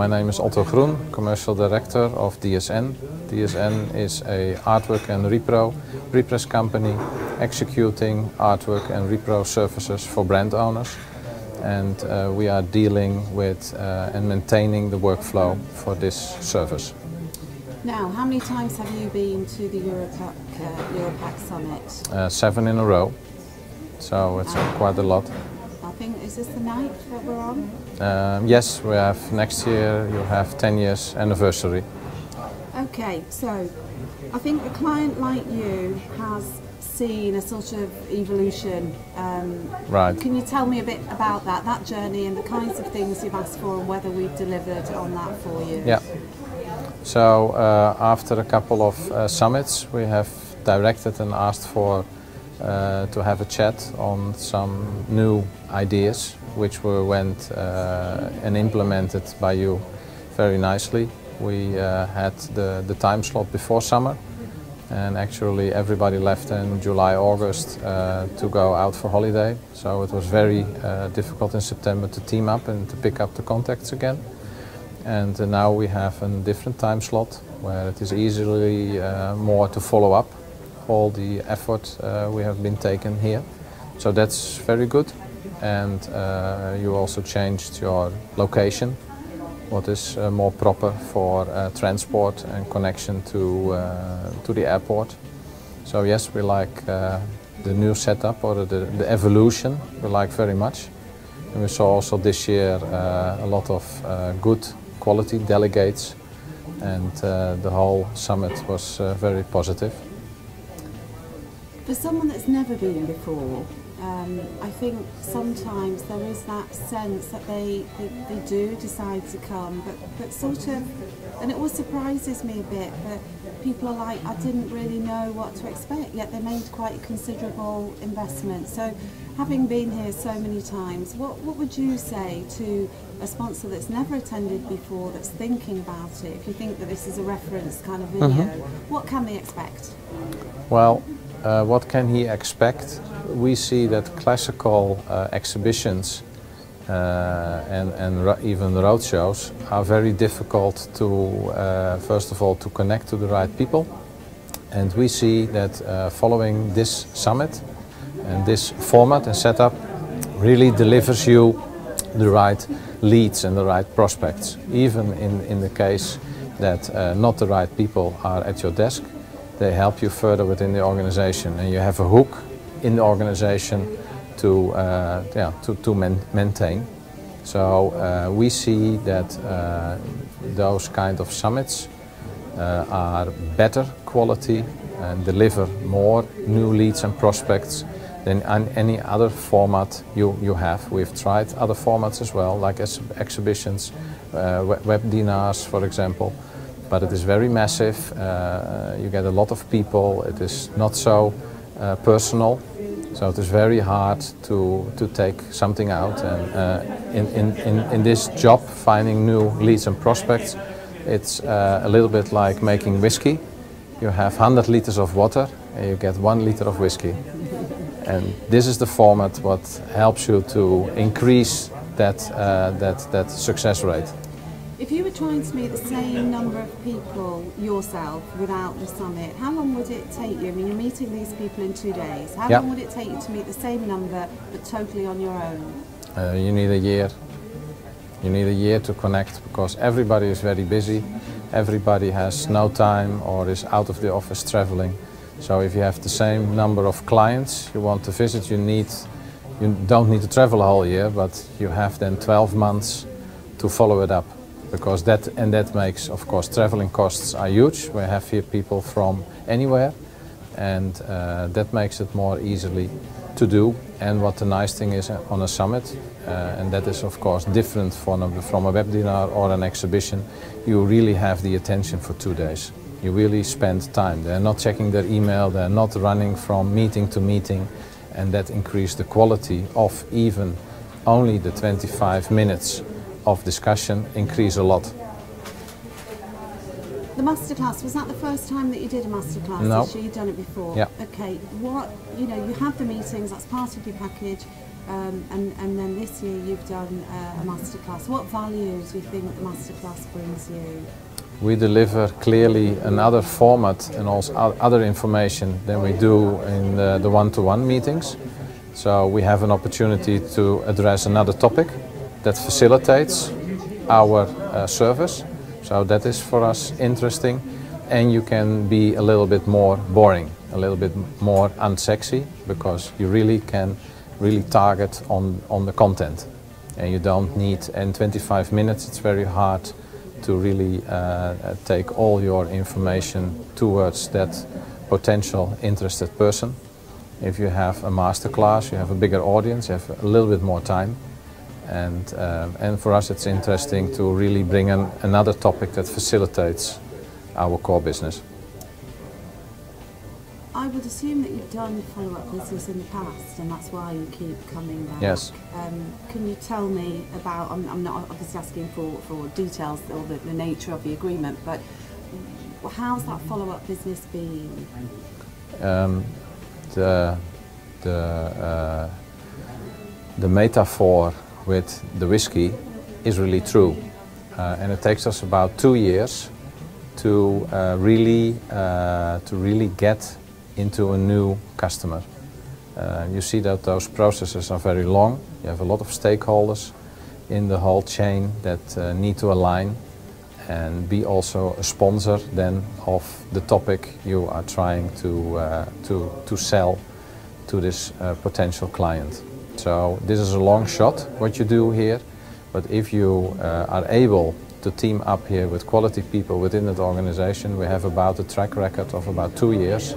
My name is Otto Groen, Commercial Director of DSN. DSN is a artwork and repress company executing artwork and repro services for brand owners. And we are dealing with and maintaining the workflow for this service. Now, how many times have you been to the EuroPack Summit? 7 in a row, so it's quite a lot. I think, is this the 9th that we're on? Yes, we have next year, you'll have 10 years anniversary. Okay, so I think a client like you has seen a sort of evolution. Right. Can you tell me a bit about that journey and the kinds of things you've asked for and whether we've delivered on that for you? Yeah. So after a couple of summits, we have directed and asked for to have a chat on some new ideas, which went and implemented by you very nicely. We had the time slot before summer, and actually everybody left in July, August to go out for holiday. So it was very difficult in September to team up and to pick up the contacts again. And now we have a different time slot where it is easily more to follow up all the effort we have been taken here. So that's very good. And you also changed your location, what is more proper for transport and connection to the airport. So yes, we like the new setup or the evolution, we like very much. And we saw also this year a lot of good quality delegates, and the whole summit was very positive. For someone that's never been before, I think sometimes there is that sense that they do decide to come, but sort of, and it always surprises me a bit that people are like, I didn't really know what to expect, yet they made quite a considerable investment. So having been here so many times, what would you say to a sponsor that's never attended before, that's thinking about it, if you think that this is a reference kind of video, what can they expect? Well, what can he expect? We see that classical exhibitions and even road shows are very difficult to, first of all, to connect to the right people. And we see that following this summit and this format and setup really delivers you the right leads and the right prospects. Even in the case that not the right people are at your desk, they help you further within the organization, and you have a hook in the organization to maintain. So we see that those kind of summits are better quality and deliver more new leads and prospects than any other format you have. We've tried other formats as well, like exhibitions, webinars, for example. But it is very massive, you get a lot of people, it is not so personal, so it is very hard to take something out. And in this job, finding new leads and prospects, it's a little bit like making whiskey. You have 100 liters of water and you get 1 liter of whiskey. And this is the format what helps you to increase that success rate. If you were trying to meet the same number of people yourself without the summit, how long would it take you? I mean, you're meeting these people in 2 days. How long would it take you to meet the same number but totally on your own? You need a year. You need a year to connect because everybody is very busy. Everybody has no time or is out of the office traveling. So if you have the same number of clients you want to visit, you don't need to travel a whole year, but you have then 12 months to follow it up. Because that makes, of course, traveling costs are huge. We have here people from anywhere, and that makes it more easily to do. And what the nice thing is on a summit, and that is of course different from a webinar or an exhibition, you really have the attention for 2 days. You really spend time. They're not checking their email, they're not running from meeting to meeting, and that increases the quality of even only the 25 minutes of discussion increase a lot. The Masterclass, was that the first time that you did a Masterclass? No. You've done it before? Yeah. Okay, you have the meetings, that's part of your package. And then this year you've done a masterclass. What value do you think the masterclass brings you? We deliver clearly another format and also other information than we do in the one-to-one meetings. So we have an opportunity to address another topic that facilitates our service. So that is for us interesting, and you can be a little bit more boring, a little bit more unsexy, because you really can target on the content, and you don't need, in 25 minutes it's very hard to really take all your information towards that potential interested person. If you have a masterclass, you have a bigger audience, you have a little bit more time, and for us it's interesting to really bring another topic that facilitates our core business. I would assume that you've done follow-up business in the past, and that's why you keep coming back. Yes. Can you tell me about, I'm not obviously asking for details or the nature of the agreement, but how's that follow-up business been? The metaphor with the whiskey is really true, and it takes us about 2 years to really get into a new customer. You see that those processes are very long. You have a lot of stakeholders in the whole chain that need to align and be also a sponsor then of the topic you are trying to sell to this potential client. So this is a long shot what you do here, but if you are able to team up here with quality people within that organization, we have about a track record of about 2 years.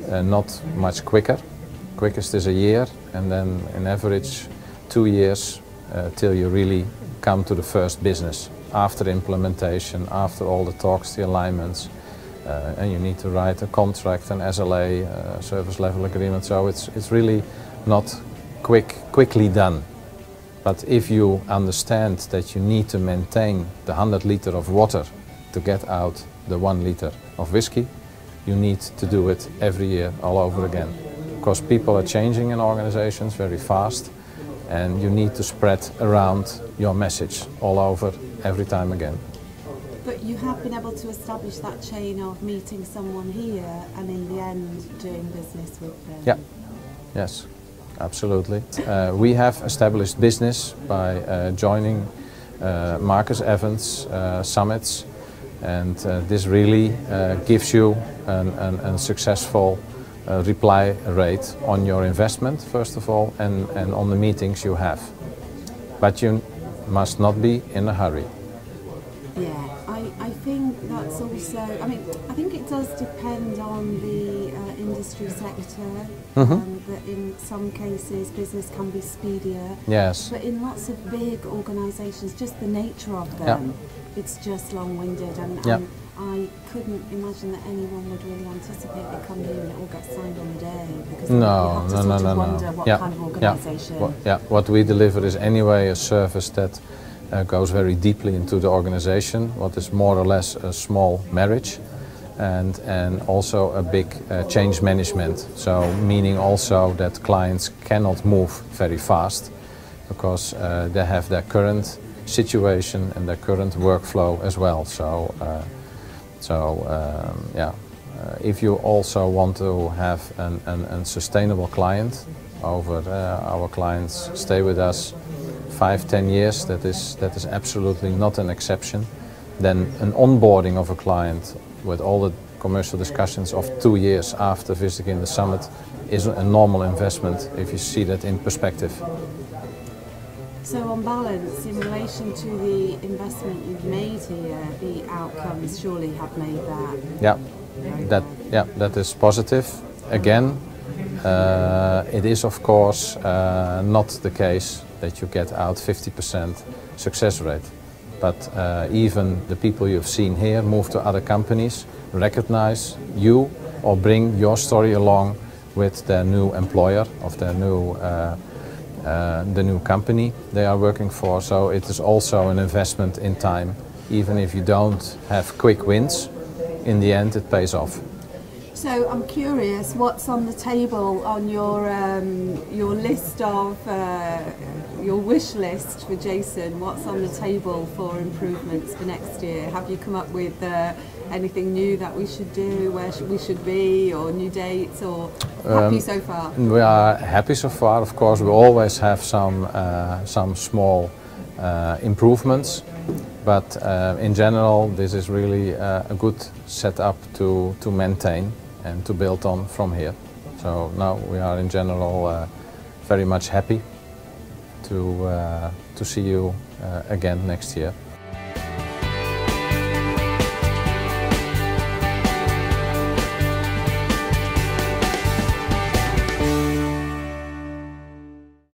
Not much quicker. Quickest is a year, and then in average 2 years till you really come to the first business. After implementation, after all the talks, the alignments, and you need to write a contract, an SLA, service level agreement. So it's really not quickly done. But if you understand that you need to maintain the 100 liter of water to get out the 1 liter of whiskey, you need to do it every year all over again. Because people are changing in organizations very fast, and you need to spread around your message all over every time again. But you have been able to establish that chain of meeting someone here and in the end doing business with them. Yeah, yes, absolutely. We have established business by joining Marcus Evans summits, and this really gives you a successful reply rate on your investment, first of all, and on the meetings you have. But you must not be in a hurry. Yeah, I think that's also, I mean, I think it does depend on the industry sector, that in some cases business can be speedier. Yes. But in lots of big organisations, just the nature of them, it's just long-winded, and I couldn't imagine that anyone would really anticipate they come here and it all gets signed on the day, because you have to sort of wonder what kind of organisation. What we deliver is anyway a service that goes very deeply into the organization, what is more or less a small marriage, and also a big change management. So meaning also that clients cannot move very fast because they have their current situation and their current workflow as well. If you also want to have a sustainable client, our clients stay with us 5-10 years, that is absolutely not an exception. Then an onboarding of a client with all the commercial discussions of 2 years after visiting the summit is a normal investment if you see that in perspective. So on balance, in relation to the investment you've made here, the outcomes surely have made that. That is positive. Again, it is of course not the case that you get out 50% success rate. But even the people you've seen here move to other companies, recognize you or bring your story along with their new employer of their new the new company they are working for. So it is also an investment in time. Even if you don't have quick wins, in the end it pays off. So I'm curious, what's on the table on your list of your wish list for Jason? What's on the table for improvements for next year? Have you come up with anything new that we should do, where we should be, or new dates, or happy so far? We are happy so far. Of course, we always have some small improvements, but in general, this is really a good setup to maintain and to build on from here. So now we are in general very much happy to see you again next year.